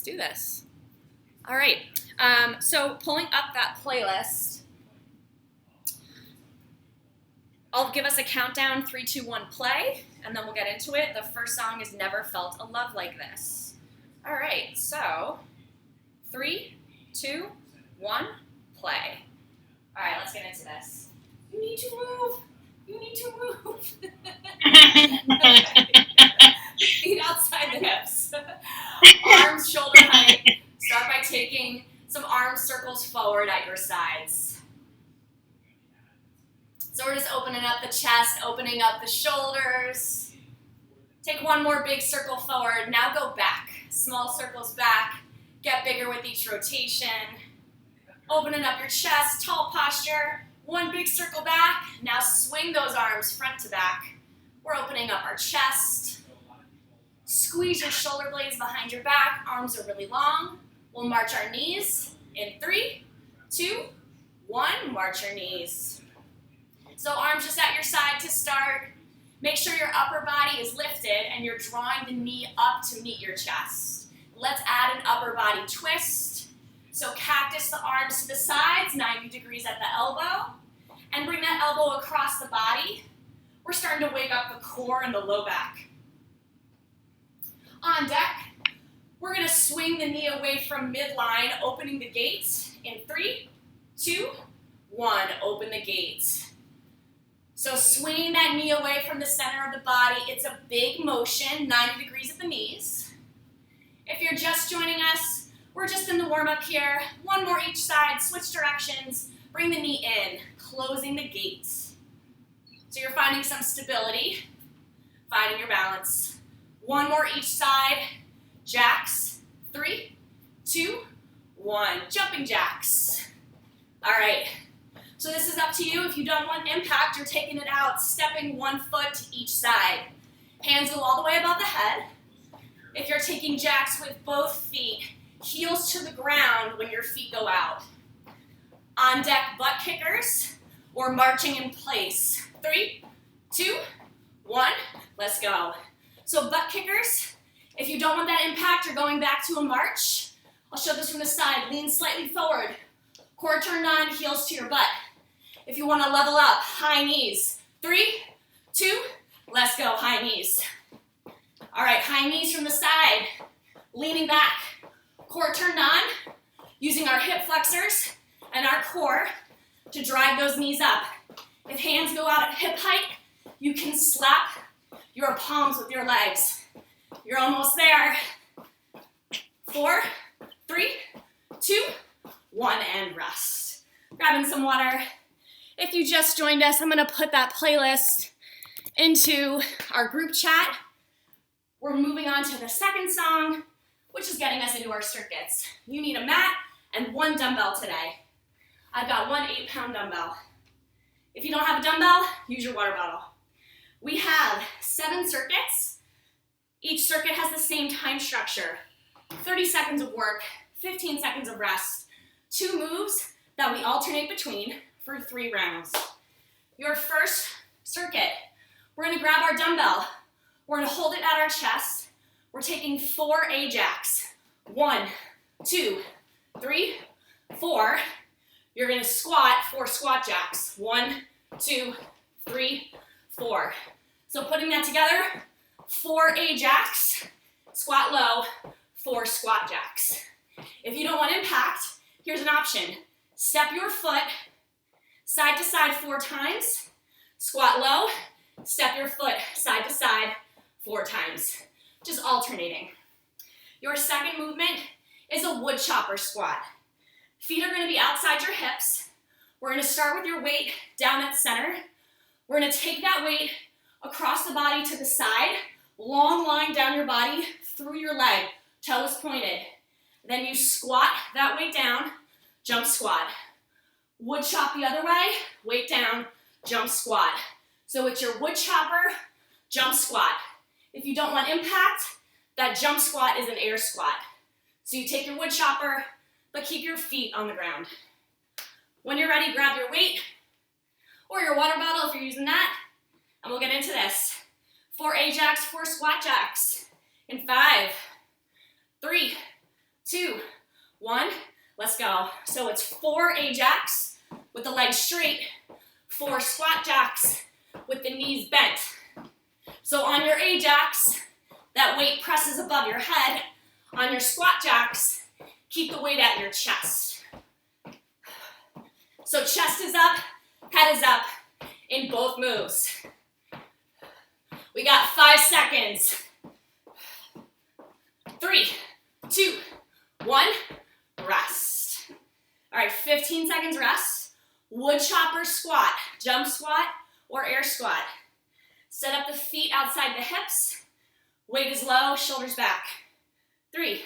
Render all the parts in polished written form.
do this. All right, so pulling up that playlist, I'll give us a countdown, 3, 2, 1, play, and then we'll get into it. The first song is Never Felt a Love Like This. All right, so 3, 2, 1, play. All right, let's get into this. You need to move. You need to move. Feet outside the hips. Arms shoulder height. Start by taking some arm circles forward at your sides. So we're just opening up the chest, opening up the shoulders. Take one more big circle forward. Now go back. Small circles back. Get bigger with each rotation. Opening up your chest, tall posture. One big circle back. Now swing those arms front to back. We're opening up our chest. Squeeze your shoulder blades behind your back. Arms are really long. We'll march our knees in 3, 2, 1. March your knees. So arms just at your side to start. Make sure your upper body is lifted and you're drawing the knee up to meet your chest. Let's add an upper body twist. So cactus the arms to the sides, 90 degrees at the elbow, and bring that elbow across the body. We're starting to wake up the core and the low back. On deck, we're going to swing the knee away from midline, opening the gates in 3, 2, 1. Open the gates. So swinging that knee away from the center of the body. It's a big motion, 90 degrees at the knees. If you're just joining us, we're just in the warm-up here. One more each side, switch directions, bring the knee in, closing the gates. So you're finding some stability, finding your balance. One more each side, jacks, 3, 2, 1, jumping jacks. All right, so this is up to you. If you don't want impact, you're taking it out, stepping one foot to each side. Hands go all the way above the head. If you're taking jacks with both feet, heels to the ground when your feet go out. On deck, butt kickers or marching in place. 3, 2, 1, let's go. So butt kickers, if you don't want that impact, you're going back to a march. I'll show this from the side. Lean slightly forward. Core turned on, heels to your butt. If you want to level up, high knees. 3, 2, let's go, high knees. All right, high knees from the side. Leaning back. Core turned on, using our hip flexors and our core to drive those knees up. If hands go out at hip height, you can slap your palms with your legs. You're almost there. 4, 3, 2, 1, and rest. Grabbing some water. If you just joined us, I'm gonna put that playlist into our group chat. We're moving on to the second song, which is getting us into our circuits. You need a mat and 1 dumbbell today. I've got 1 8-pound dumbbell. If you don't have a dumbbell, use your water bottle. We have 7 circuits. Each circuit has the same time structure. 30 seconds of work, 15 seconds of rest. 2 moves that we alternate between for 3 rounds. Your first circuit, we're gonna grab our dumbbell. We're gonna hold it at our chest. We're taking 4 Ajax. 1, 2, 3, 4. You're gonna squat 4 squat jacks. 1, 2, 3, 4. So putting that together, 4 Ajax, squat low, 4 squat jacks. If you don't want impact, here's an option. Step your foot side to side 4 times, squat low, step your foot side to side 4 times. Just alternating. Your second movement is a wood chopper squat. Feet are gonna be outside your hips. We're gonna start with your weight down at center. We're gonna take that weight across the body to the side, long line down your body through your leg, toes pointed. Then you squat that weight down, jump squat. Wood chop the other way, weight down, jump squat. So it's your wood chopper, jump squat. If you don't want impact, that jump squat is an air squat. So you take your wood chopper, but keep your feet on the ground. When you're ready, grab your weight or your water bottle if you're using that, and we'll get into this. 4 Ajax, 4 squat jacks. In 5, 3, 2, 1, let's go. So it's 4 Ajax with the legs straight, 4 squat jacks with the knees bent. So on your Ajax, that weight presses above your head. On your squat jacks, keep the weight at your chest. So chest is up, head is up in both moves. We got 5 seconds. 3, 2, 1, rest. All right, 15 seconds rest. Wood chopper squat, jump squat, or air squat. Set up the feet outside the hips. Weight is low, shoulders back. 3,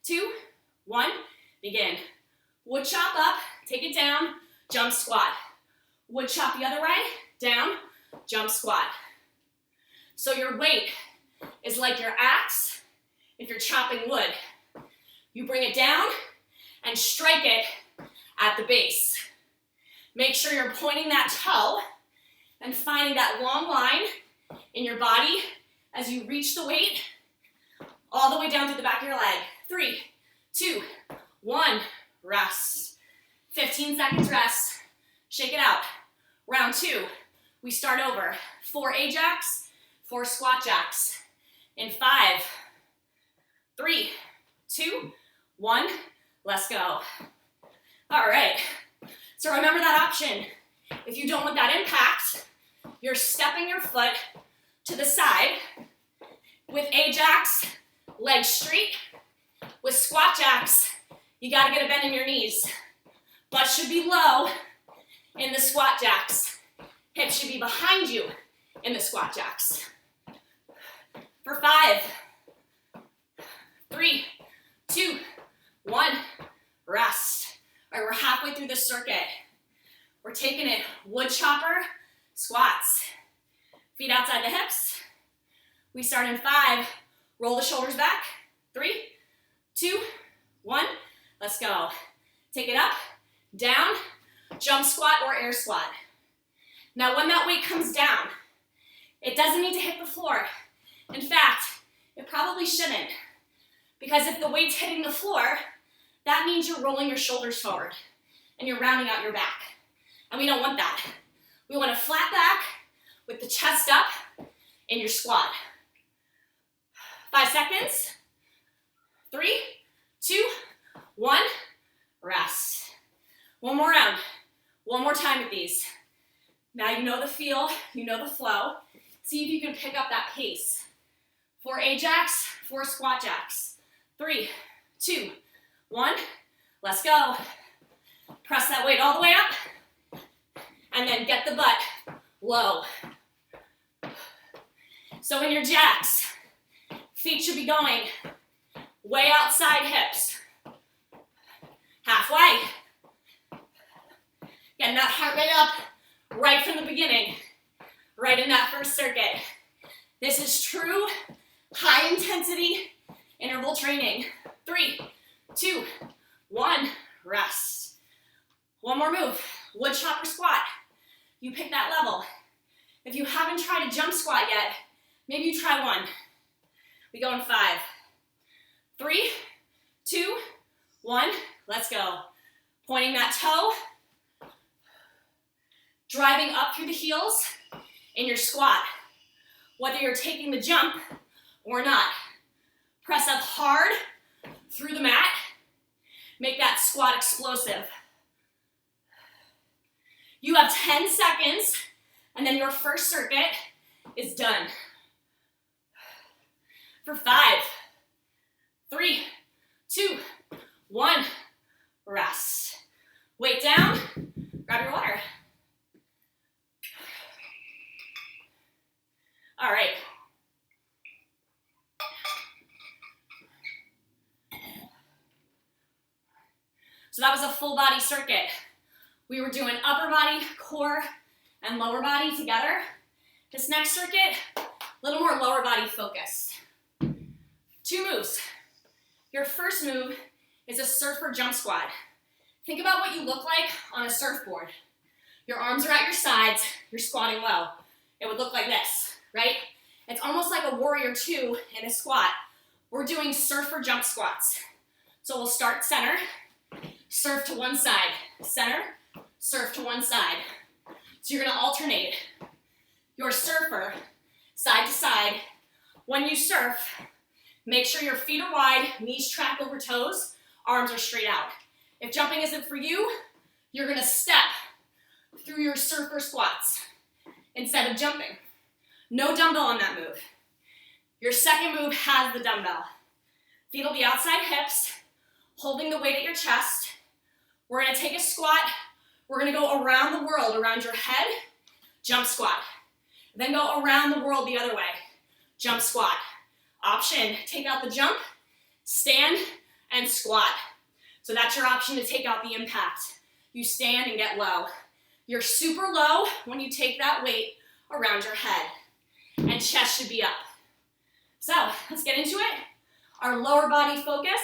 2, 1, begin. Wood chop up, take it down, jump squat. Wood chop the other way, down, jump squat. So your weight is like your axe if you're chopping wood. You bring it down and strike it at the base. Make sure you're pointing that toe and finding that long line in your body as you reach the weight all the way down through the back of your leg. 3, 2, 1, rest. 15 seconds rest. Shake it out. Round 2, we start over. 4 Ajax, 4 squat jacks. In 5, 3, 2, 1, let's go. All right, so remember that option. If you don't want that impact, you're stepping your foot to the side with Ajax, legs straight. With squat jacks, you gotta get a bend in your knees. Butt should be low in the squat jacks. Hips should be behind you in the squat jacks. For 5, 3, 2, 1, rest. All right, we're halfway through the circuit. We're taking it wood chopper, squats. Feet outside the hips. We start in 5, roll the shoulders back. 3, 2, 1, let's go. Take it up, down, jump squat or air squat. Now when that weight comes down, it doesn't need to hit the floor. In fact, it probably shouldn't. Because if the weight's hitting the floor, that means you're rolling your shoulders forward and you're rounding out your back. And we don't want that. We want a flat back with the chest up in your squat. 5 seconds. 3, 2, 1, rest. One more round. One more time with these. Now you know the feel, you know the flow. See if you can pick up that pace. 4 Ajax, 4 squat jacks. 3, 2, 1, let's go. Press that weight all the way up, and then get the butt low. So in your jacks, feet should be going way outside hips. Halfway. Getting that heart rate up right from the beginning, right in that first circuit. This is true high intensity interval training. 3, 2, 1, rest. One more move, wood chopper squat. You pick that level. If you haven't tried a jump squat yet, maybe you try one. We go in 5, 3, 2, 1, let's go. Pointing that toe, driving up through the heels in your squat. Whether you're taking the jump or not. Press up hard through the mat. Make that squat explosive. You have 10 seconds, and then your first circuit is done. For 5, 3, 2, 1, rest. Weight down, grab your water. All right. So that was a full body circuit. We were doing upper body, core, and lower body together. This next circuit, a little more lower body focused. 2 moves. Your first move is a surfer jump squat. Think about what you look like on a surfboard. Your arms are at your sides, you're squatting low. It would look like this, right? It's almost like a warrior 2 in a squat. We're doing surfer jump squats. So we'll start center, serve to one side, center, serve to one side. So you're gonna alternate your surfer side to side. When you surf, make sure your feet are wide, knees track over toes, arms are straight out. If jumping isn't for you, you're gonna step through your surfer squats instead of jumping. No dumbbell on that move. Your second move has the dumbbell. Feet will be outside hips, holding the weight at your chest. We're gonna take a squat. We're gonna go around the world, around your head, jump squat. Then go around the world the other way, jump squat. Option, take out the jump, stand, and squat. So that's your option to take out the impact. You stand and get low. You're super low when you take that weight around your head. And chest should be up. So let's get into it. Our lower body focus,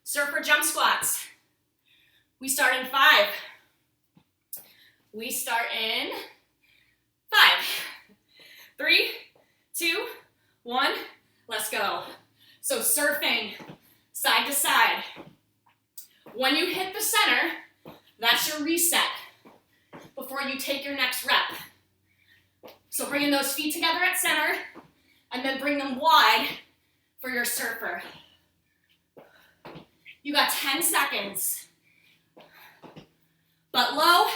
surfer jump squats. We start in 5. We start in 5. 3, 2, 1, let's go. So surfing side to side. When you hit the center, that's your reset before you take your next rep. So bringing those feet together at center and then bring them wide for your surfer. You got 10 seconds. Butt low,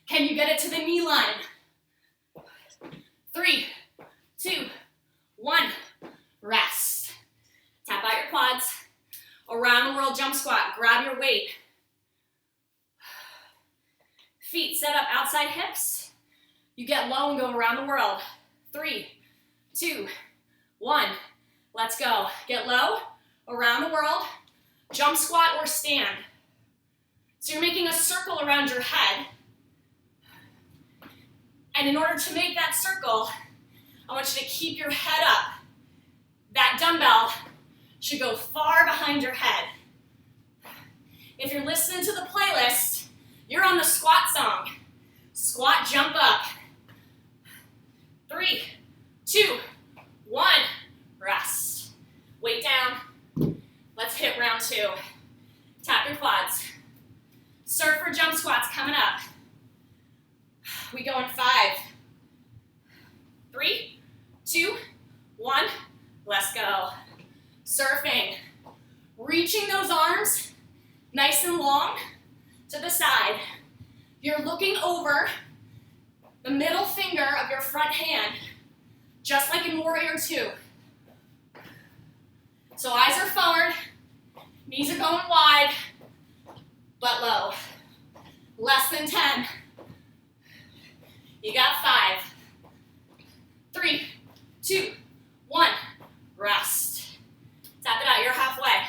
can you get it to the knee line? 3, 2, 1, rest. Tap out your quads. Around the world jump squat, grab your weight. Feet set up outside hips. You get low and go around the world. 3, 2, 1, let's go. Get low, around the world, jump squat or stand. So you're making a circle around your head. And in order to make that circle, I want you to keep your head up. That dumbbell should go far behind your head. If you're listening to the playlist, you're on the squat song. Squat, jump up. 3, 2, 1, rest. Weight down. Let's hit round 2. Tap your quads. Surfer jump squats coming up. We go in 5, 3, 2, 1, let's go. Surfing, reaching those arms nice and long to the side. You're looking over the middle finger of your front hand, just like in Warrior 2. So eyes are forward, knees are going wide, butt low. Less than 10. You got 5, 3, 2, 1, rest. Tap it out, you're halfway.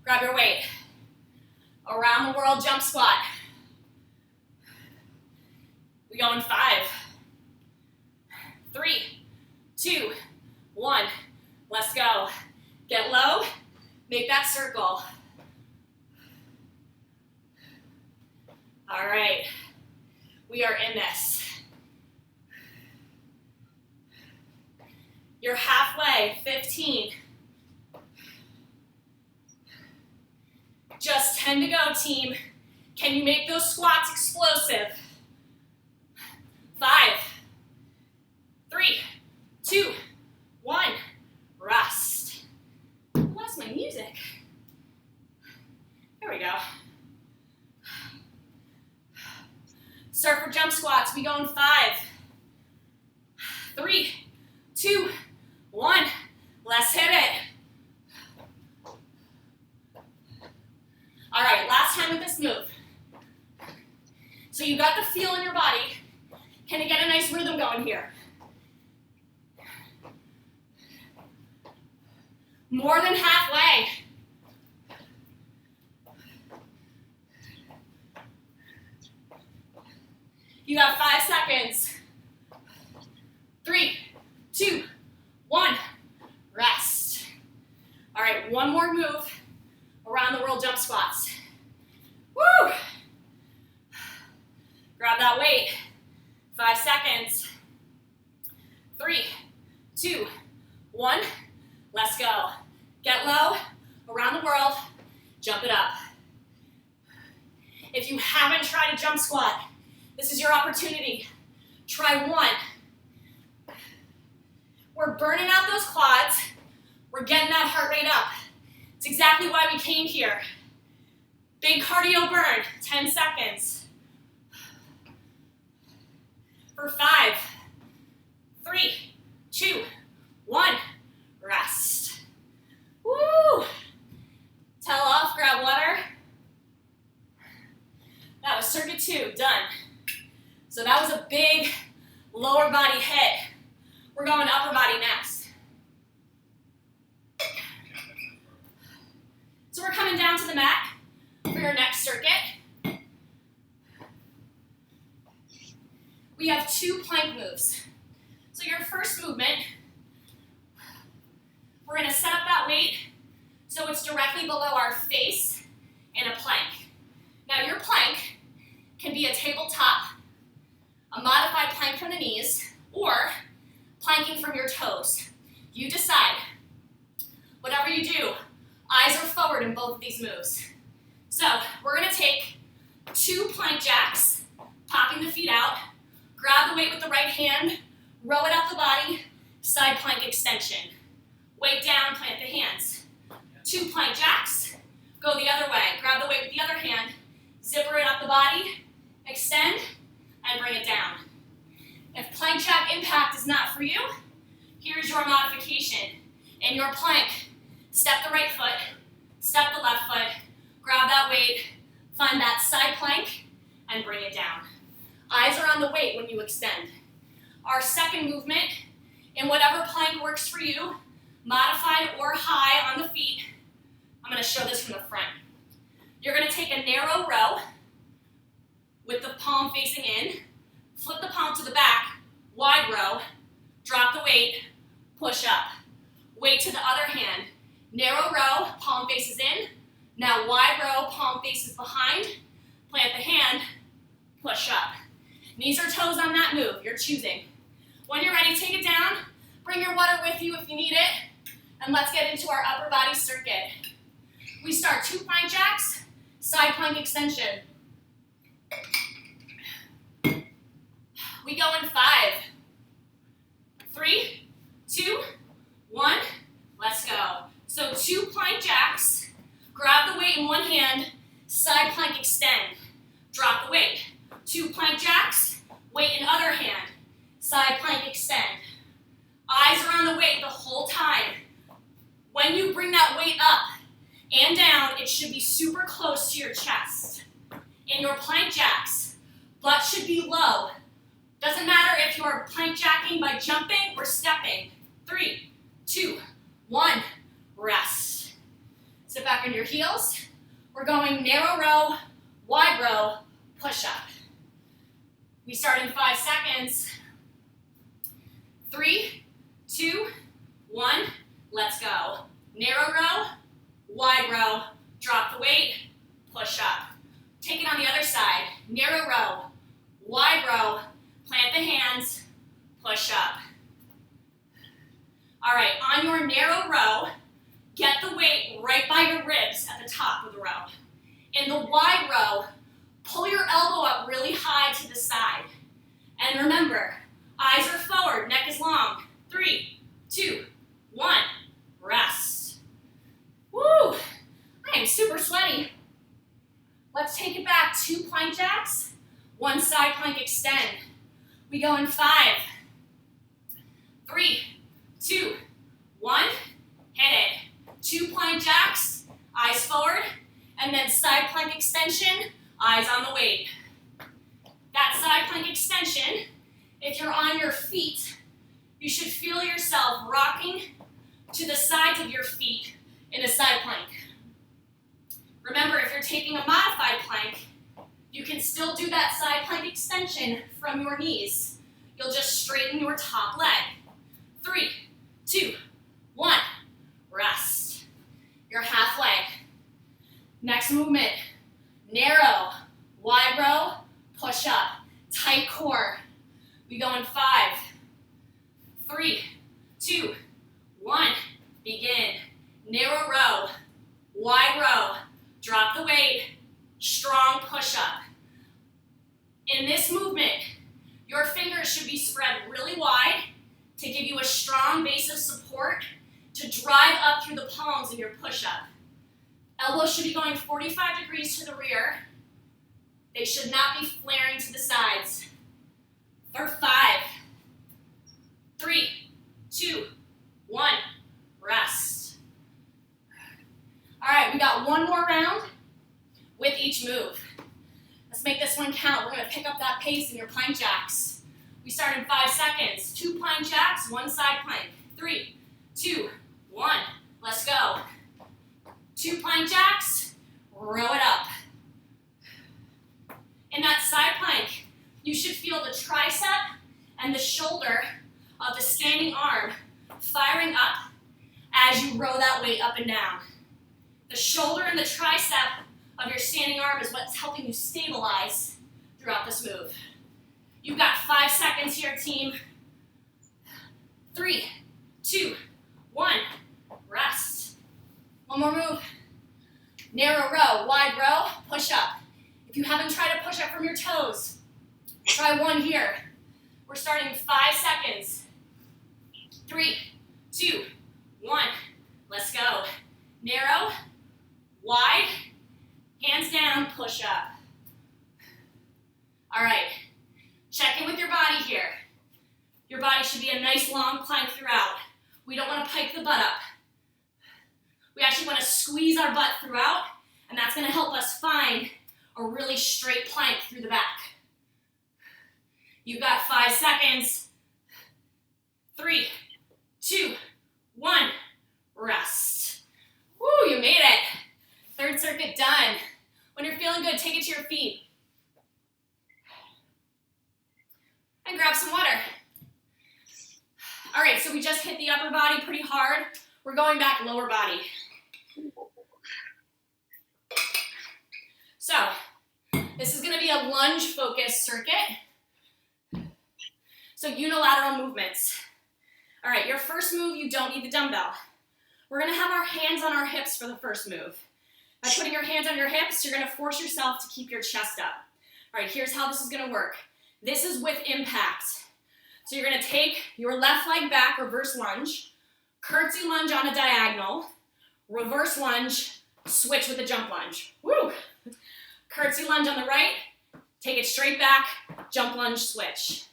Grab your weight. Around the world jump squat. We go in 5, 3, 2, 1, let's go. Get low, make that circle. All right, we are in this. You're halfway, 15. Just 10 to go, team. Can you make those squats explosive? 5, 3, 2, 1, rest. I lost my music. There we go. Surfer jump squats, we go in 5, 3, 2, 1, let's hit it. All right, last time with this move. So you got the feel in your body. Can you get a nice rhythm going here? More than halfway. You have 5 seconds. 3, 2, 1, rest. All right, one more move. Around the world jump squats. Woo! Grab that weight. 5 seconds. 3, 2, 1, let's go. Get low, around the world, Jump it up. If you haven't tried a jump squat, this is your opportunity. Try one. We're burning out those quads. We're getting that heart rate up. It's exactly why we came here. Big cardio burn, 10 seconds. For 5, 3, 2, 1, rest. Woo! Towel off, grab water. That was circuit 2, done. So that was a big lower body hit. We're going upper body next. So we're coming down to the mat for your next circuit. We have 2 plank moves. So your first movement, we're going to set up that weight so it's directly below our face in a plank. Now your plank can be a tabletop, a modified plank from the knees, or planking from your toes. You decide. Whatever you do, eyes are forward in both of these moves. So we're going to take 2 plank jacks, popping the feet out, grab the weight with the right hand, row it up the body, side plank extension. Weight down, plant the hands. 2 plank jacks, go the other way. Grab the weight with the other hand, zipper it up the body, extend, and bring it down. If plank jack impact is not for you, here's your modification. In your plank, step the right foot, step the left foot, grab that weight, find that side plank, and bring it down. Eyes are on the weight when you extend. Our second movement, in whatever plank works for you, modified or high on the feet. I'm going to show this from the front. You're going to take a narrow row with the palm facing in, flip the palm to the back, wide row, drop the weight, push up. Weight to the other hand, narrow row, palm faces in, now wide row, palm faces behind, plant the hand, push up. Knees or toes on that move, you're choosing. When you're ready, take it down, bring your water with you if you need it, and let's get into our upper body circuit. We start 2 plank jacks, side plank extension. We go in 5, 3, 2, 1, let's go. So 2 plank jacks, grab the weight in one hand, side plank extend, drop the weight. 2 plank jacks, weight in other hand, side plank extend. Eyes are on the weight the whole time. When you bring that weight up and down, it should be super close to your chest. In your plank jacks, butt should be low. Doesn't matter if you're plank jacking by jumping or stepping. 3, 2, 1, rest. Sit back on your heels. We're going narrow row, wide row, push up. We start in 5 seconds. 3, 2, 1, let's go. Narrow row, wide row, drop the weight, push up. Take it on the other side. Narrow row, wide row, plant the hands, push up. All right, on your narrow row, get the weight right by your ribs at the top of the row. In the wide row, pull your elbow up really high to the side. And remember, eyes are forward, neck is long. 3, 2, 1, rest. Woo, I am super sweaty. Let's take it back. 2 plank jacks, 1 side plank extend. We go in 5, 3, 2, 1, hit it. 2 plank jacks, eyes forward, and then side plank extension, eyes on the weight. That side plank extension, if you're on your feet, you should feel yourself rocking to the sides of your feet in a side plank. Remember, if you're taking a modified plank, you can still do that side plank extension from your knees. You'll just straighten your top leg. 3, 2, 1, rest. You're halfway. Next movement, narrow, wide row, push up, tight core. We go in 5, 3, 2, 1, begin. Narrow row, wide row, Drop the weight, strong push-up. In this movement, your fingers should be spread really wide to give you a strong base of support to drive up through the palms in your push-up. Elbows should be going 45 degrees to the rear. They should not be flaring to the sides. For 5, 3, 2, 1, rest. All right, we got one more round with each move. Let's make this one count. We're gonna pick up that pace in your plank jacks. We start in 5 seconds. 2 plank jacks, 1 side plank. 3, 2, 1, let's go. 2 plank jacks, row it up. In that side plank, you should feel the tricep and the shoulder of the standing arm firing up as you row that weight up and down. The shoulder and the tricep of your standing arm is what's helping you stabilize throughout this move. You've got 5 seconds here, team. 3, 2, 1, rest. One more move. Narrow row, wide row, push up. If you haven't tried a push up from your toes, try one here. We're starting in 5 seconds. 3, 2, 1, let's go. Narrow, wide, hands down, push up. All right, check in with your body here. Your body should be a nice long plank throughout. We don't want to pike the butt up. We actually want to squeeze our butt throughout, and that's going to help us find a really straight plank through the back. You've got 5 seconds. 3, 2, 1, rest. Woo, you made it. Third circuit done. When you're feeling good, take it to your feet. And grab some water. All right, so we just hit the upper body pretty hard. We're going back lower body. So, this is gonna be a lunge-focused circuit. So unilateral movements. All right, your first move, you don't need the dumbbell. We're gonna have our hands on our hips for the first move. By putting your hands on your hips, you're gonna force yourself to keep your chest up. All right, here's how this is gonna work. This is with impact. So you're gonna take your left leg back, reverse lunge, curtsy lunge on a diagonal, reverse lunge, switch with a jump lunge. Woo! Curtsy lunge on the right, take it straight back, jump lunge, switch.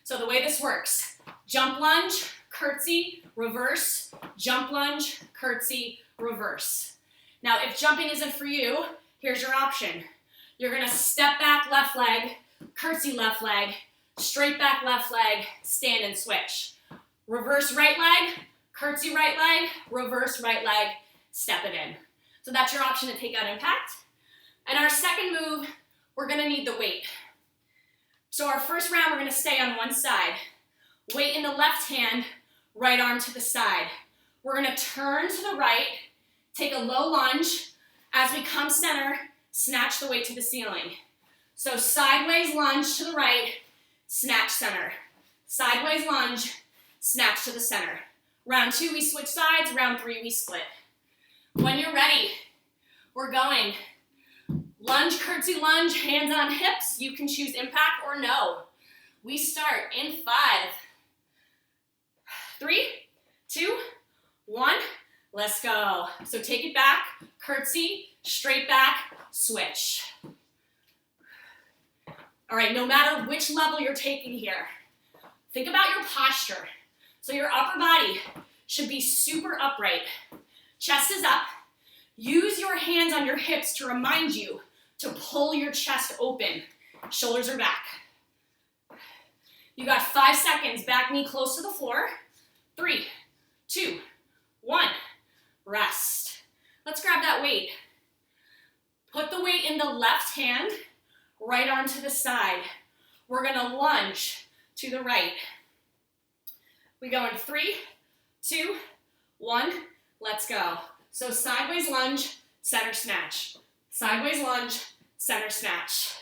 So the way this works, jump lunge, curtsy, reverse, jump lunge, curtsy, reverse. Now, if jumping isn't for you, here's your option. You're gonna step back left leg, curtsy left leg, straight back left leg, stand and switch. Reverse right leg, curtsy right leg, reverse right leg, step it in. So that's your option to take out impact. And our second move, we're gonna need the weight. So our first round, we're gonna stay on one side. Weight in the left hand, right arm to the side. We're gonna turn to the right, take a low lunge. As we come center, snatch the weight to the ceiling. So sideways lunge to the right, snatch center. Sideways lunge, snatch to the center. Round 2, we switch sides. Round 3, we split. When you're ready, we're going lunge, curtsy lunge, hands on hips. You can choose impact or no. We start in 5, 3, 2, 1, let's go. So take it back, curtsy, straight back, switch. All right, no matter which level you're taking here, think about your posture. So your upper body should be super upright. Chest is up. Use your hands on your hips to remind you to pull your chest open. Shoulders are back. You got 5 seconds. Back knee close to the floor. 3, 2, 1. Rest. Let's grab that weight. Put the weight in the left hand, right arm to the side. We're gonna lunge to the right. We go in 3, 2, 1, let's go. So sideways lunge, center snatch. Sideways lunge, center snatch.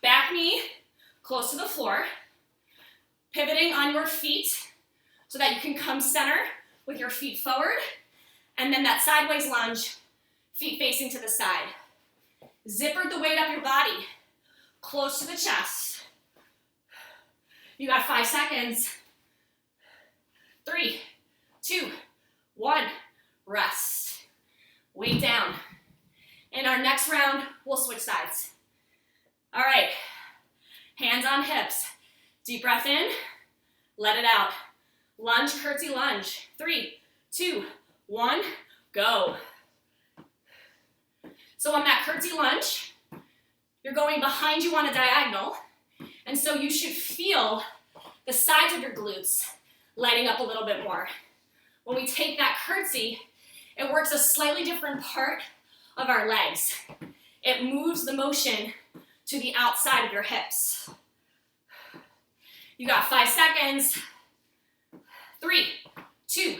Back knee close to the floor. Pivoting on your feet so that you can come center with your feet forward. And then that sideways lunge, Feet facing to the side. Zipper the weight up your body, close to the chest. You got 5 seconds. 3, 2, 1, rest. Weight down. In our next round, we'll switch sides. All right, hands on hips. Deep breath in, let it out. Lunge, curtsy lunge. 3, 2, 1, go. So on that curtsy lunge, you're going behind you on a diagonal, and so you should feel the sides of your glutes lighting up a little bit more. When we take that curtsy, it works a slightly different part of our legs. It moves the motion to the outside of your hips. You got 5 seconds. 3, 2,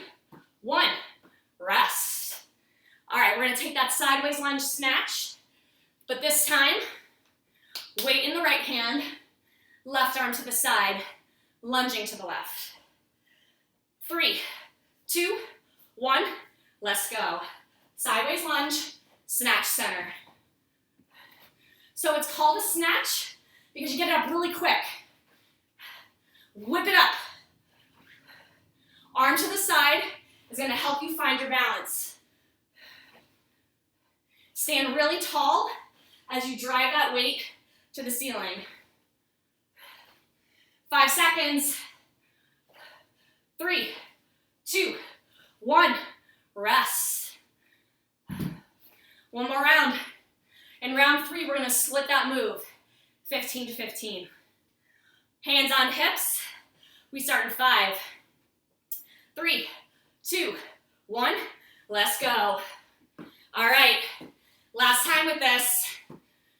1, rest. All right, we're gonna take that sideways lunge snatch, but this time, weight in the right hand, left arm to the side, lunging to the left. 3, 2, 1, let's go. Sideways lunge, snatch center. So it's called a snatch because you get it up really quick. Whip it up. Arm to the side is gonna help you find your balance. Stand really tall as you drive that weight to the ceiling. 5 seconds. 3, 2, 1, rest. One more round. In round 3, we're gonna split that move, 15 to 15. Hands on hips. We start in 5, 3, 2, 1, let's go. All right, last time with this,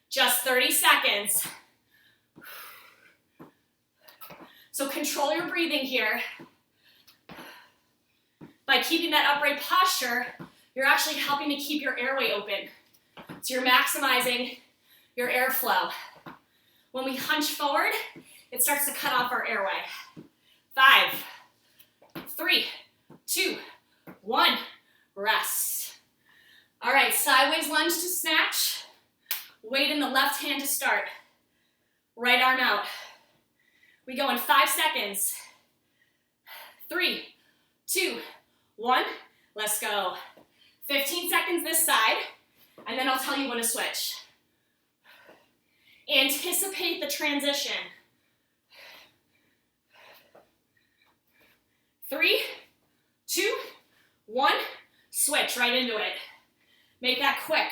just 30 seconds. So control your breathing here. By keeping that upright posture, you're actually helping to keep your airway open. So you're maximizing your airflow. When we hunch forward, it starts to cut off our airway. 5, 3, 2, 1, rest. All right, sideways lunge to snatch. Weight in the left hand to start. Right arm out. We go in 5 seconds. 3, 2, 1, let's go. 15 seconds this side, and then I'll tell you when to switch. Anticipate the transition. 3, 2, 1, switch right into it. Make that quick.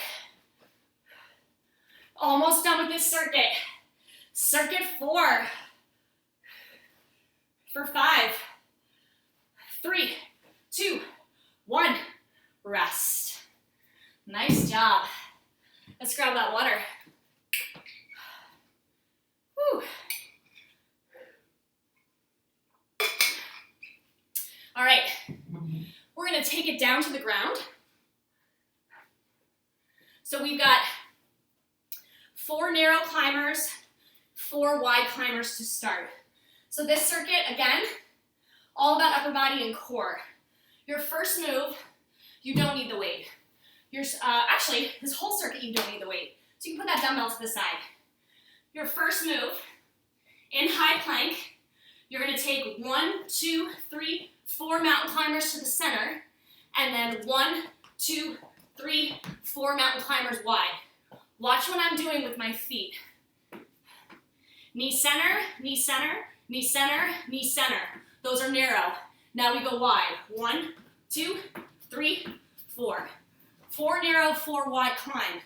Almost done with this circuit. Circuit 4. For 5, 3, 2, 1, rest. Nice job. Let's grab that water. Whew. All right, we're gonna take it down to the ground. So we've got 4 narrow climbers, 4 wide climbers to start. So this circuit, again, all about upper body and core. Your first move, you don't need the weight. Actually, this whole circuit, you don't need the weight. So you can put that dumbbell to the side. Your first move, in high plank, you're gonna take 1, 2, 3, 4 mountain climbers to the center, and then 1, 2, 3, 4 mountain climbers wide. Watch what I'm doing with my feet. Knee center, knee center, knee center, knee center. Those are narrow. Now we go wide. 1, 2, 3, 4. 4 narrow, 4 wide climb.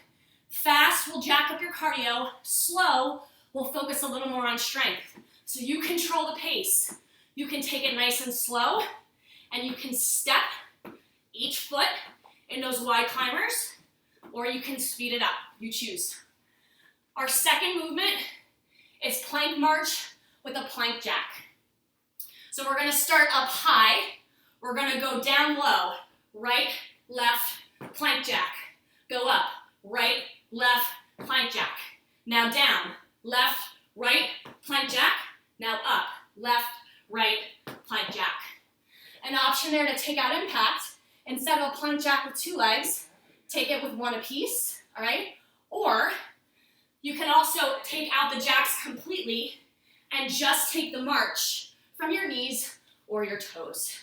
Fast will jack up your cardio. Slow will focus a little more on strength. So you control the pace. You can take it nice and slow, and you can step each foot in those wide climbers, or you can speed it up. You choose. Our second movement is plank march with a plank jack. So we're gonna start up high. We're gonna go down low. Right, left, plank jack. Go up, right, left, plank jack. Now down, left, right, plank jack. Now up, left, right, plank jack. An option there to take out impact, instead of a plank jack with 2 legs, take it with one apiece, all right? Or you can also take out the jacks completely and just take the march from your knees or your toes.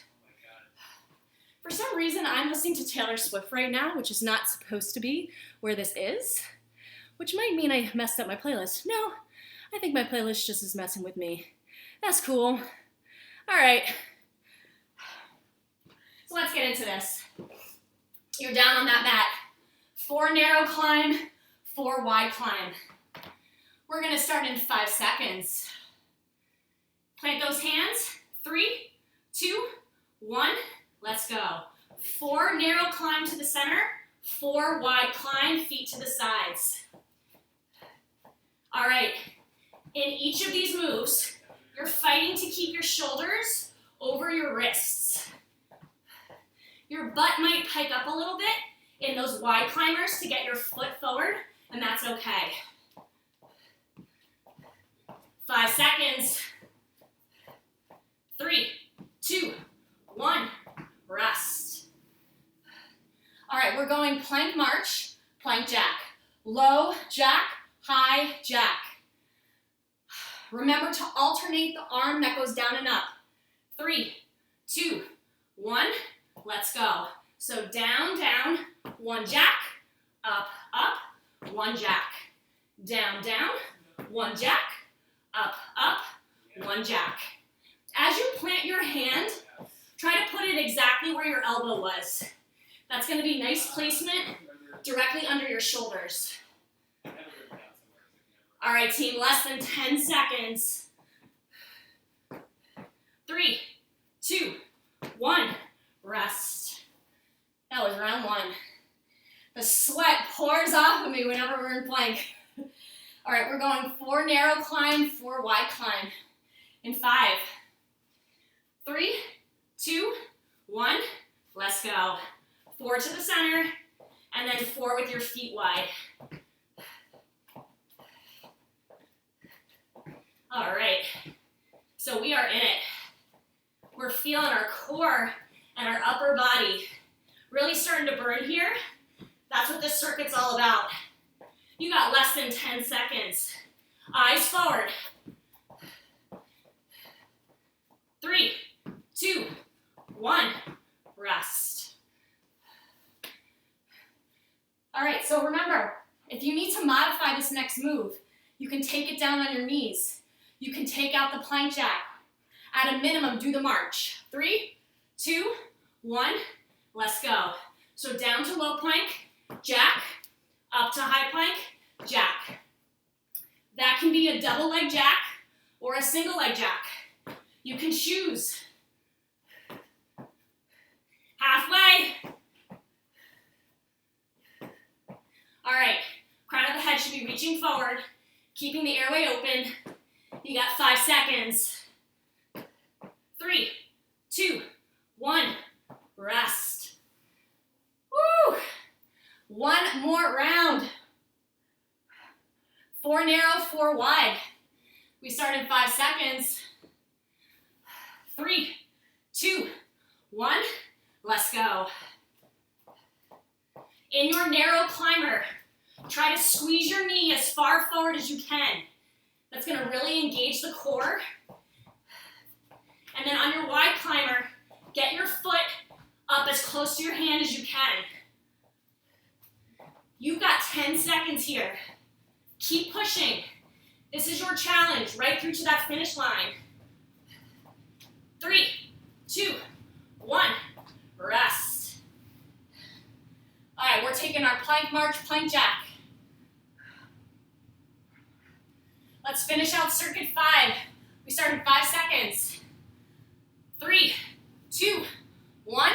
For some reason, I'm listening to Taylor Swift right now, which is not supposed to be where this is, which might mean I messed up my playlist. No, I think my playlist just is messing with me. That's cool. All right. So let's get into this. You're down on that mat. 4 narrow climb, 4 wide climb. We're gonna start in 5 seconds. Plant those hands. 3, 2, 1, let's go. 4 narrow climb to the center, 4 wide climb, feet to the sides. All right, in each of these moves, you're fighting to keep your shoulders over your wrists. Your butt might pike up a little bit in those wide climbers to get your foot forward, and that's okay. 5 seconds. 3, 2, 1, rest. All right, we're going plank march, plank jack. Low jack, high jack. Remember to alternate the arm that goes down and up. 3, 2, 1, let's go. So down, down, 1 jack, up, up, 1 jack. Down, down, 1 jack, up, up, 1 jack. As you plant your hand, try to put it exactly where your elbow was. That's going to be nice placement directly under your shoulders. All right, team, less than 10 seconds. 3, 2, 1, rest. That was round 1. The sweat pours off of me whenever we're in plank. All right, we're going 4 narrow climb, 4 wide climb. In 5, 3, 2, 1, let's go. 4 to the center, and then 4 with your feet wide. All right, so we are in it. We're feeling our core and our upper body really starting to burn here. That's what this circuit's all about. You got less than 10 seconds. Eyes forward. 3, 2, 1, rest. All right, so remember, if you need to modify this next move, you can take it down on your knees. You can take out the plank jack. At a minimum, do the march. 3, 2, 1, let's go. So down to low plank, jack, up to high plank, jack. That can be a double leg jack or a single leg jack. You can choose. Halfway. All right, crown of the head should be reaching forward, keeping the airway open. You got 5 seconds. 3, 2, 1, rest. Woo! 1 more round. 4 narrow, 4 wide. We start in 5 seconds. 3, 2, 1, let's go. In your narrow climber, try to squeeze your knee as far forward as you can. That's going to really engage the core. And then on your wide climber, get your foot up as close to your hand as you can. You've got 10 seconds here. Keep pushing. This is your challenge, right through to that finish line. 3, 2, 1, rest. All right, we're taking our plank march, plank jack. Let's finish out circuit 5. We start in 5 seconds. 3, 2, 1,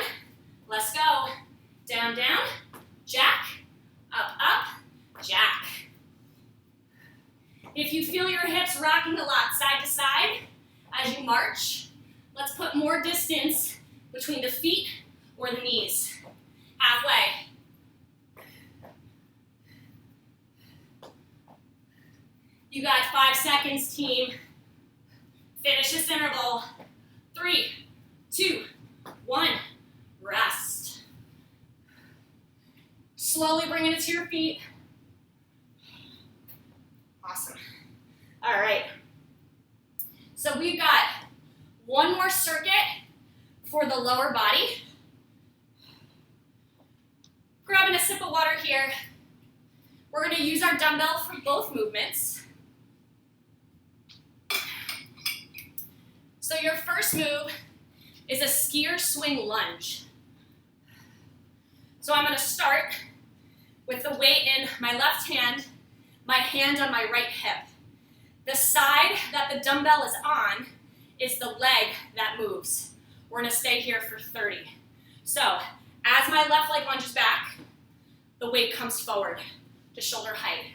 let's go. Down, down, jack, up, up, jack. If you feel your hips rocking a lot side to side as you march, let's put more distance between the feet or the knees. Halfway. You got 5 seconds, team. Finish this interval. 3, 2, 1, rest. Slow your feet. Awesome. All right. So we've got one more circuit for the lower body. Grabbing a sip of water here. We're going to use our dumbbell for both movements. So your first move is a skier swing lunge. So I'm going to start with the weight in my left hand, my hand on my right hip. The side that the dumbbell is on is the leg that moves. We're going to stay here for 30. So as my left leg lunges back, the weight comes forward to shoulder height.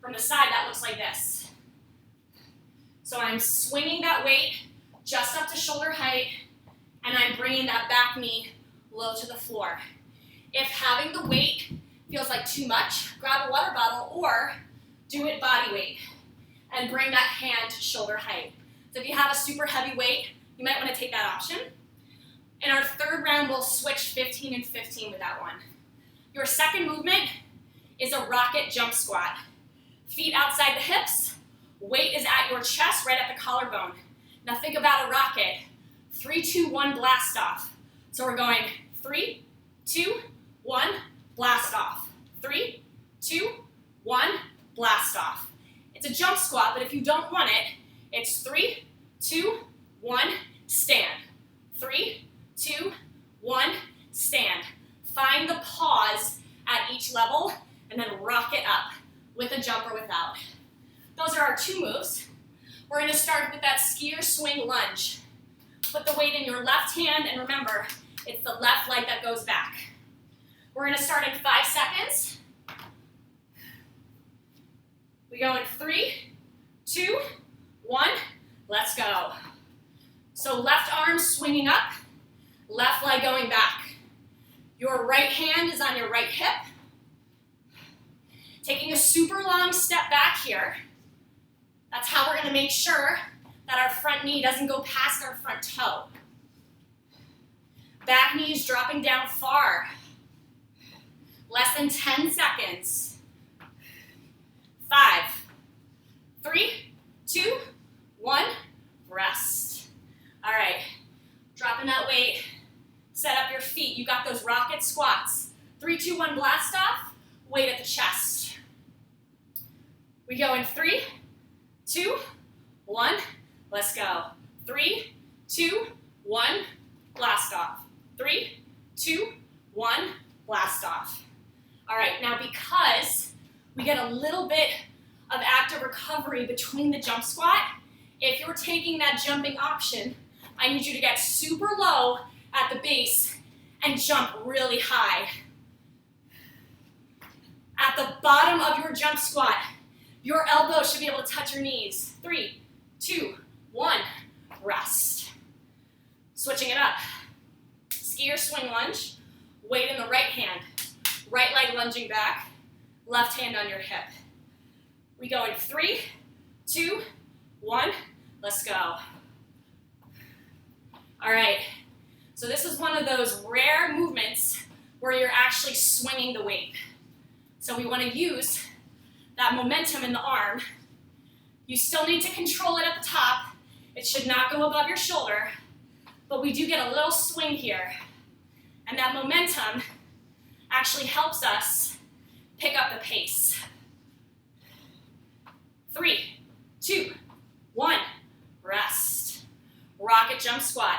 From the side, that looks like this. So I'm swinging that weight just up to shoulder height, and I'm bringing that back knee low to the floor. If having the weight feels like too much, grab a water bottle or do it body weight and bring that hand to shoulder height. So if you have a super heavy weight, you might want to take that option. In our third round, we'll switch 15 and 15 with that one. Your second movement is a rocket jump squat. Feet outside the hips, weight is at your chest, right at the collarbone. Now think about a rocket. 3, 2, 1, blast off. So we're going 3, 2, 1, blast off. 3, 2, 1, blast off. It's a jump squat, but if you don't want it, it's 3, 2, 1, stand. 3, 2, 1, stand. Find the pause at each level and then rock it up with a jump or without. Those are our two moves. We're going to start with that skier swing lunge. Put the weight in your left hand, and remember, it's the left leg that goes back. We're going to start in 5 seconds. We go in 3, 2, 1, let's go. So left arm swinging up, left leg going back. Your right hand is on your right hip. Taking a super long step back here. That's how we're going to make sure that our front knee doesn't go past our front toe. Back knee is dropping down far. Less than 10 seconds. 5, 3, 2, 1, rest. All right, dropping that weight. Set up your feet. You got those rocket squats. 3, 2, 1, blast off. Weight at the chest. We go in 3, 2, 1, let's go. 3, 2, 1, blast off. 3, 2, 1, blast off. All right, now because we get a little bit of active recovery between the jump squat, if you're taking that jumping option, I need you to get super low at the base and jump really high. At the bottom of your jump squat, your elbows should be able to touch your knees. 3, 2, 1, rest. Switching it up. Skier swing lunge, weight in the right hand. Right leg lunging back, left hand on your hip. We go in 3, 2, 1, let's go. All right, so this is one of those rare movements where you're actually swinging the weight. So we want to use that momentum in the arm. You still need to control it at the top. It should not go above your shoulder, but we do get a little swing here. And that momentum actually helps us pick up the pace. 3, 2, 1, rest. Rocket jump squat.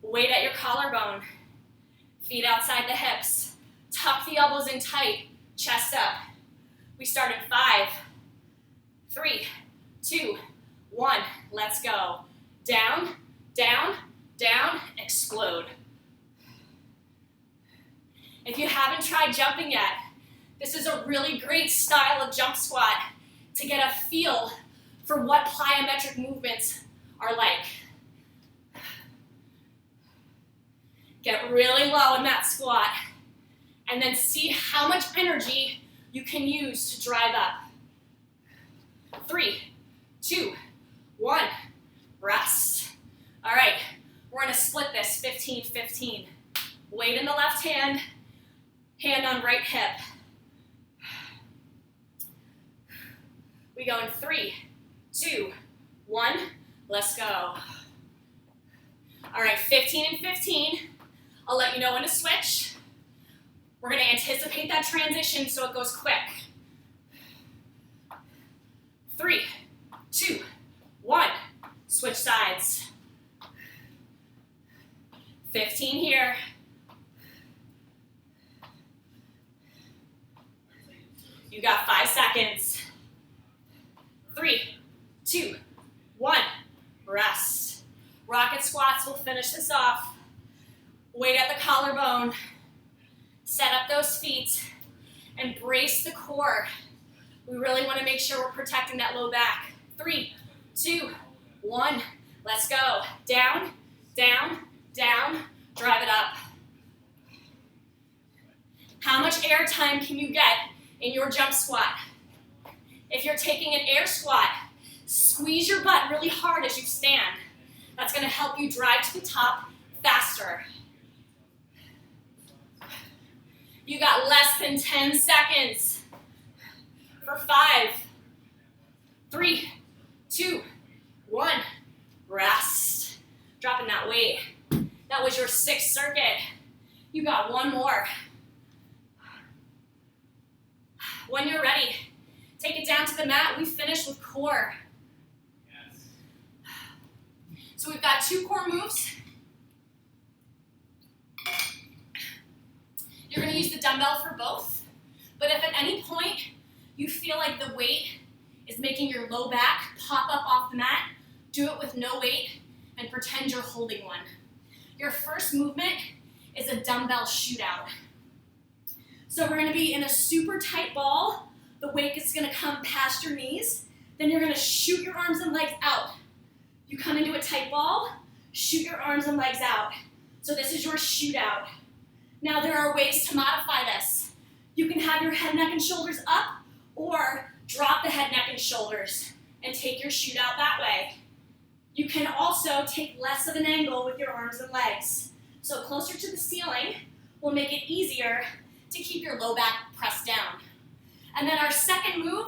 Weight at your collarbone. Feet outside the hips. Tuck the elbows in tight. Chest up. We start in 5, 3, 2, 1. Let's go. Down, down, down, explode. If you haven't tried jumping yet, this is a really great style of jump squat to get a feel for what plyometric movements are like. Get really low in that squat, and then see how much energy you can use to drive up. 3, 2, 1, rest. All right, we're gonna split this 15-15. Weight in the left hand, hand on right hip. We go in 3, 2, 1. Let's go. All right, 15 and 15. I'll let you know when to switch. We're going to anticipate that transition so it goes quick. 3, 2, 1. Switch sides. 15 here. You got 5 seconds. 3, 2, 1. Rest. Rocket squats will finish this off. Weight at the collarbone. Set up those feet and brace the core. We really want to make sure we're protecting that low back. 3, 2, 1. Let's go. Down, down, down. Drive it up. How much air time can you get in your jump squat? If you're taking an air squat, squeeze your butt really hard as you stand. That's going to help you drive to the top faster. You got less than 10 seconds. For 5, 3, 2, 1. Rest. Dropping that weight. That was your 6th circuit. You got 1 more. When you're ready, take it down to the mat. We finish with core. Yes. So we've got 2 core moves. You're going to use the dumbbell for both. But if at any point you feel like the weight is making your low back pop up off the mat, do it with no weight and pretend you're holding one. Your first movement is a dumbbell shootout. So we're going to be in a super tight ball. The weight is going to come past your knees. Then you're going to shoot your arms and legs out. You come into a tight ball, shoot your arms and legs out. So this is your shootout. Now there are ways to modify this. You can have your head, neck, and shoulders up, or drop the head, neck, and shoulders and take your shootout that way. You can also take less of an angle with your arms and legs. So closer to the ceiling will make it easier to keep your low back pressed down. And then our second move,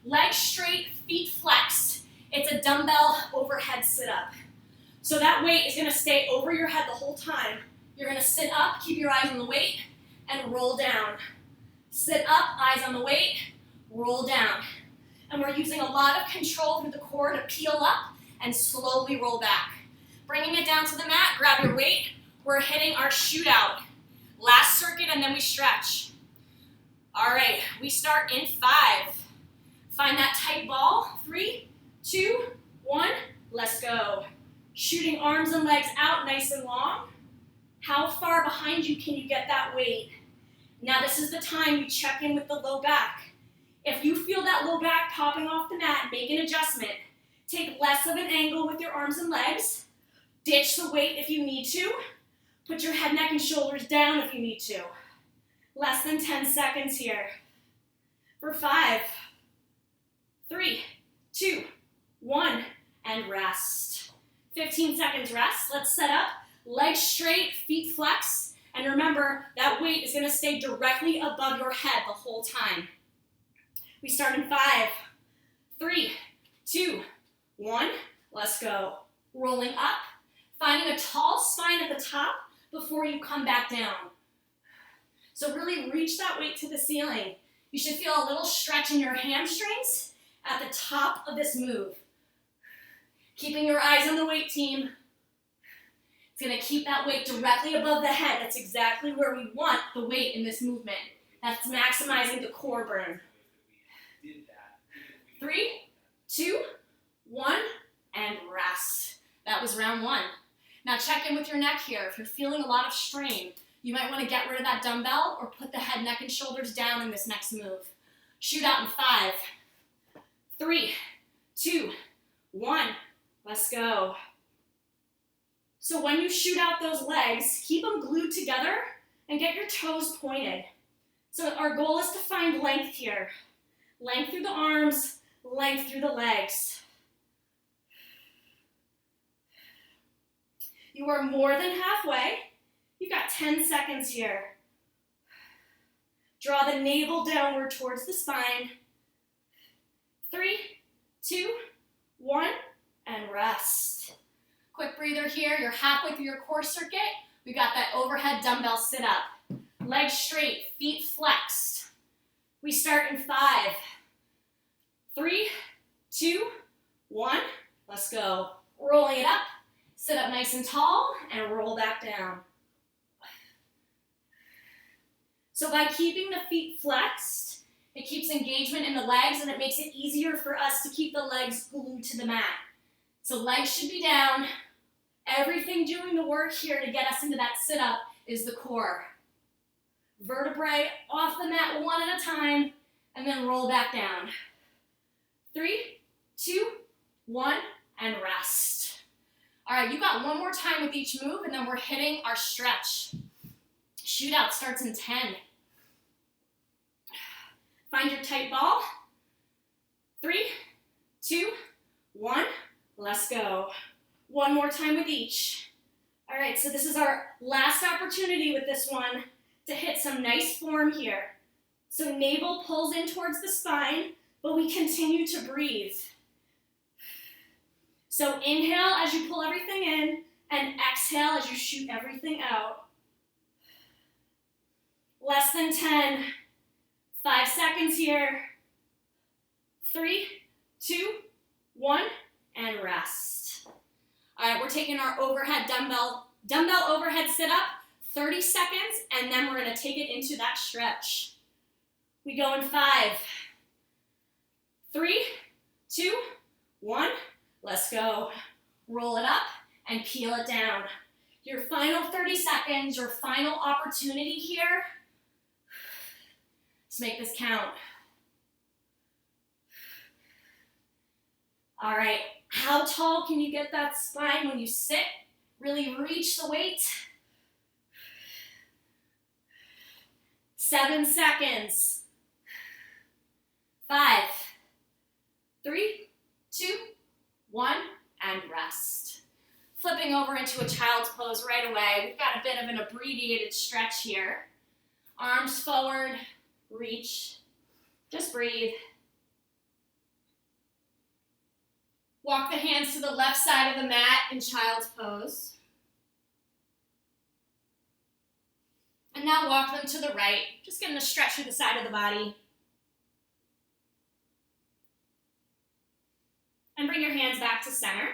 legs straight, feet flexed. It's a dumbbell overhead sit-up. So that weight is going to stay over your head the whole time. You're going to sit up, keep your eyes on the weight, and roll down. Sit up, eyes on the weight, roll down. And we're using a lot of control through the core to peel up and slowly roll back. Bringing it down to the mat, grab your weight. We're hitting our shootout. Last circuit, and then we stretch. All right, we start in 5. Find that tight ball. 3, 2, 1, let's go. Shooting arms and legs out nice and long. How far behind you can you get that weight? Now this is the time you check in with the low back. If you feel that low back popping off the mat, make an adjustment. Take less of an angle with your arms and legs. Ditch the weight if you need to. Put your head, neck, and shoulders down if you need to. Less than 10 seconds here. For 5, 3, 2, 1, and rest. 15 seconds rest. Let's set up. Legs straight, feet flex. And remember, that weight is going to stay directly above your head the whole time. We start in 5, 3, 2, 1. Let's go. Rolling up. Finding a tall spine at the top before you come back down. So really reach that weight to the ceiling. You should feel a little stretch in your hamstrings at the top of this move. Keeping your eyes on the weight, team. It's going to keep that weight directly above the head. That's exactly where we want the weight in this movement. That's maximizing the core burn. 3, 2, 1, and rest. That was round 1. Now check in with your neck here. If you're feeling a lot of strain, you might want to get rid of that dumbbell or put the head, neck, and shoulders down in this next move. Shoot out in 5, 3, 2, 1. Let's go. So when you shoot out those legs, keep them glued together and get your toes pointed. So our goal is to find length here. Length through the arms, length through the legs. You are more than halfway. You've got 10 seconds here. Draw the navel downward towards the spine. 3, 2, 1, and rest. Quick breather here. You're halfway through your core circuit. We got that overhead dumbbell sit-up. Legs straight, feet flexed. We start in 5, 3, 2, 1. Let's go. Rolling it up. Sit up nice and tall and roll back down. So by keeping the feet flexed, it keeps engagement in the legs and it makes it easier for us to keep the legs glued to the mat. So legs should be down. Everything doing the work here to get us into that sit-up is the core. Vertebrae off the mat one at a time and then roll back down. 3, 2, 1, and rest. All right, you got one more time with each move and then we're hitting our stretch. Shootout starts in 10. Find your tight ball. 3, 2, 1. Let's go. One more time with each. All right, so this is our last opportunity with this one to hit some nice form here. So navel pulls in towards the spine, but we continue to breathe. So inhale as you pull everything in, and exhale as you shoot everything out. Less than 10. 5 seconds here. 3, 2, 1, and rest. All right, we're taking our overhead dumbbell overhead sit-up, 30 seconds, and then we're gonna take it into that stretch. We go in 5, 3, 2, 1, let's go. Roll it up and peel it down. Your final 30 seconds, your final opportunity here. Let's make this count. All right, how tall can you get that spine when you sit? Really reach the weight. 7 seconds. 5, 3, 2, 1, and rest. Flipping over into a child's pose right away. We've got a bit of an abbreviated stretch here. Arms forward, reach. Just breathe. Walk the hands to the left side of the mat in child's pose. And now walk them to the right. Just getting a stretch through the side of the body. And bring your hands back to center.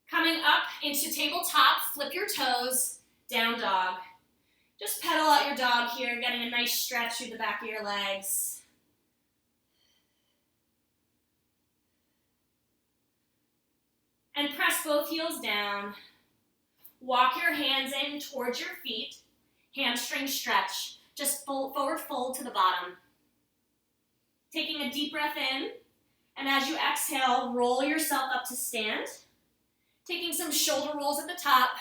Coming up into tabletop, flip your toes, down dog. Just pedal out your dog here, getting a nice stretch through the back of your legs. And press both heels down. Walk your hands in towards your feet. Hamstring stretch. Just forward fold to the bottom. Taking a deep breath in. And as you exhale, roll yourself up to stand. Taking some shoulder rolls at the top.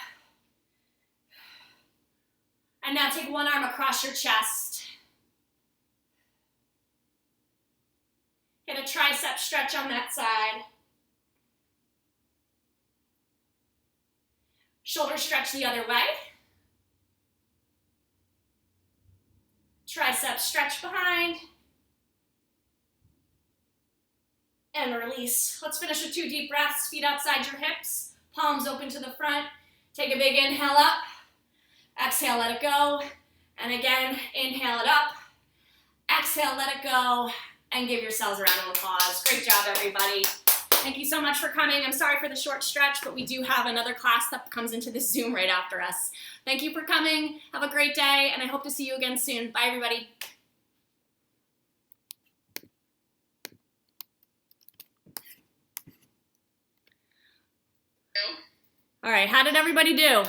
And now take one arm across your chest. Get a tricep stretch on that side. Shoulder stretch the other way. Tricep stretch behind. And release. Let's finish with 2 deep breaths. Feet outside your hips. Palms open to the front. Take a big inhale up. Exhale, let it go. And again, inhale it up. Exhale, let it go. And give yourselves a round of applause. Great job, everybody. Thank you so much for coming. I'm sorry for the short stretch, but we do have another class that comes into this Zoom right after us. Thank you for coming. Have a great day, and I hope to see you again soon. Bye, everybody. All right, how did everybody do?